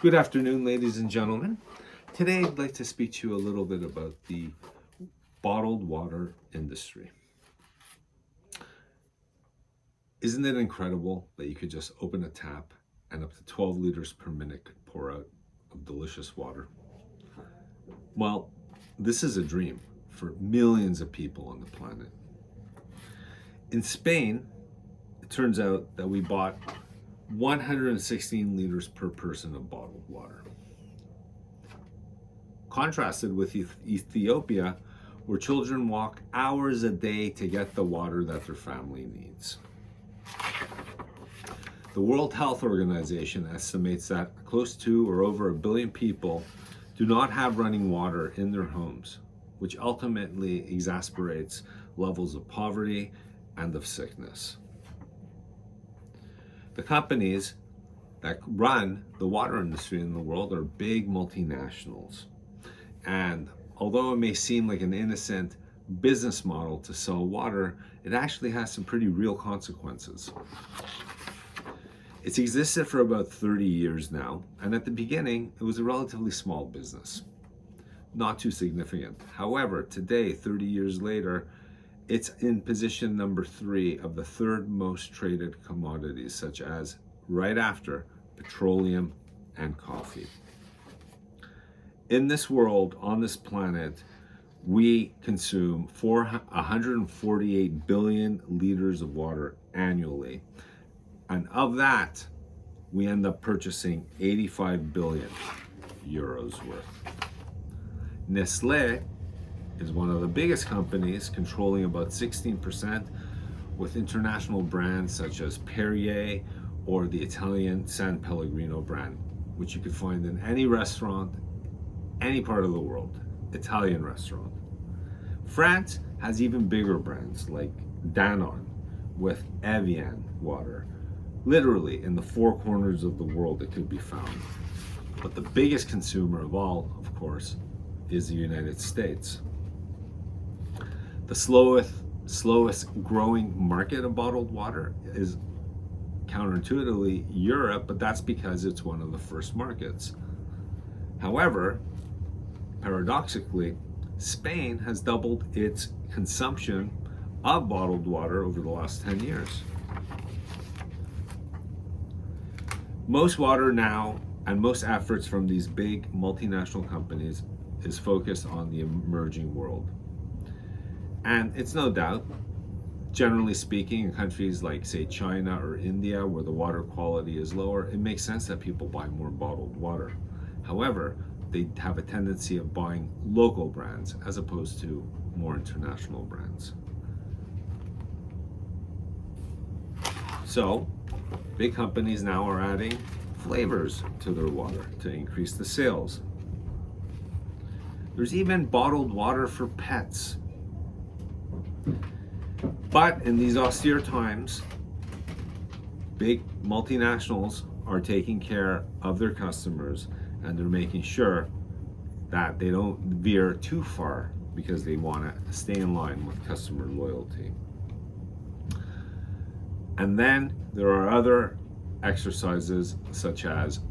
Good afternoon, ladies and gentlemen. Today I'd like to speak to you a little bit about the bottled water industry. Isn't it incredible that you could just open a tap and up to 12 liters per minute could pour out of delicious water? Well, this is a dream for millions of people on the planet. In Spain, it turns out that we bought 116 liters per person of bottled water. Contrasted with Ethiopia, where children walk hours a day to get the water that their family needs. The World Health Organization estimates that close to or over 1 billion people do not have running water in their homes, which ultimately exacerbates levels of poverty and of sickness. The companies that run the water industry in the world are big multinationals. And although it may seem like an innocent business model to sell water, it actually has some pretty real consequences. It's existed for about 30 years now, and at the beginning, it was a relatively small business. Not too significant. However, today, 30 years later, it's in position number 3 of the third most traded commodities, such as, right after, petroleum and coffee. In this world, on this planet, we consume 148 billion liters of water annually. And of that, we end up purchasing 85 billion euros worth. Nestlé is one of the biggest companies, controlling about 16%, with international brands such as Perrier or the Italian San Pellegrino brand, which you could find in any restaurant, any part of the world, Italian restaurant. France has even bigger brands like Danone with Evian water. Literally in the 4 corners of the world it could be found. But the biggest consumer of all, of course, is the United States. The slowest growing market of bottled water is counterintuitively Europe, but that's because it's one of the first markets. However, paradoxically, Spain has doubled its consumption of bottled water over the last 10 years. Most water now and most efforts from these big multinational companies is focused on the emerging world. And it's no doubt, generally speaking, in countries like, say, China or India, where the water quality is lower, it makes sense that people buy more bottled water. However, they have a tendency of buying local brands as opposed to more international brands. So, big companies now are adding flavors to their water to increase the sales. There's even bottled water for pets. But in these austere times, big multinationals are taking care of their customers, and they're making sure that they don't veer too far because they want to stay in line with customer loyalty. And then there are other exercises such as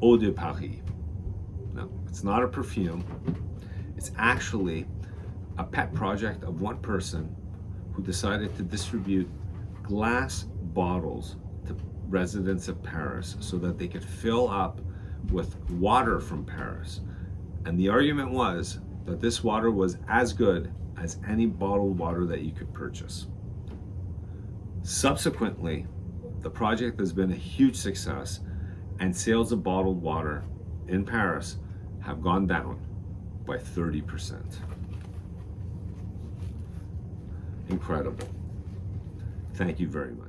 Eau de Paris. No, it's not a perfume. It's actually a pet project of one person who decided to distribute glass bottles to residents of Paris so that they could fill up with water from Paris. And the argument was that this water was as good as any bottled water that you could purchase. Subsequently, the project has been a huge success, and sales of bottled water in Paris have gone down by 30%. Incredible. Thank you very much.